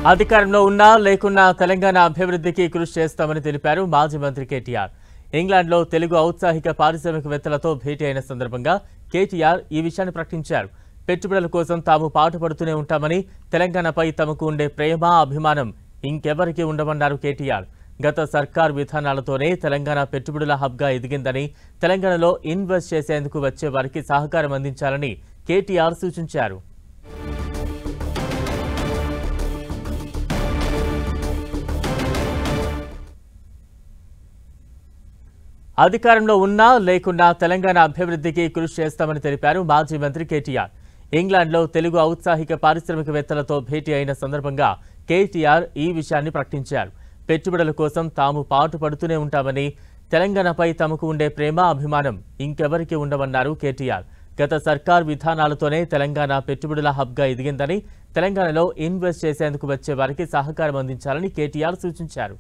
అధికారంలో ఉన్నా లేకున్నా తెలంగాణ అభివృద్ధికి కృషి చేస్తామని తెలిపారు మాజీ మంత్రి కేటీఆర్. ఇంగ్లాండ్లో తెలుగు ఔత్సాహిక పారిశ్రామికవేత్తలతో భేటీ అయిన సందర్భంగా కేటీఆర్ ఈ విషయాన్ని ప్రకటించారు. పెట్టుబడుల కోసం తాము పాటుపడుతూనే ఉంటామని, తెలంగాణపై తమకు ఉండే ప్రేమ, అభిమానం ఇంకెవరికీ ఉండమన్నారు కేటీఆర్. గత సర్కార్ విధానాలతోనే తెలంగాణ పెట్టుబడుల హబ్గా ఎదిగిందని, తెలంగాణలో ఇన్వెస్ట్ చేసేందుకు వచ్చే వారికి సహకారం అందించాలని కేటీఆర్ సూచించారు. అధికారంలో ఉన్నా లేకున్నా తెలంగాణ అభివృద్ధికి కృషి చేస్తామని తెలిపారు మాజీ మంత్రి కేటీఆర్. ఇంగ్లాండ్లో తెలుగు ఔత్సాహిక పారిశ్రామికవేత్తలతో భేటీ అయిన సందర్భంగా కేటీఆర్ ఈ విషయాన్ని ప్రకటించారు. పెట్టుబడుల కోసం తాము పాటుపడుతూనే ఉంటామని, తెలంగాణపై తమకు ఉండే ప్రేమ, అభిమానం ఇంకెవరికీ ఉండవన్నారు కేటీఆర్. గత సర్కార్ విధానాలతోనే తెలంగాణ పెట్టుబడుల హబ్గా ఎదిగిందని, తెలంగాణలో ఇన్వెస్ట్ చేసేందుకు వచ్చే వారికి సహకారం అందించాలని కేటీఆర్ సూచించారు.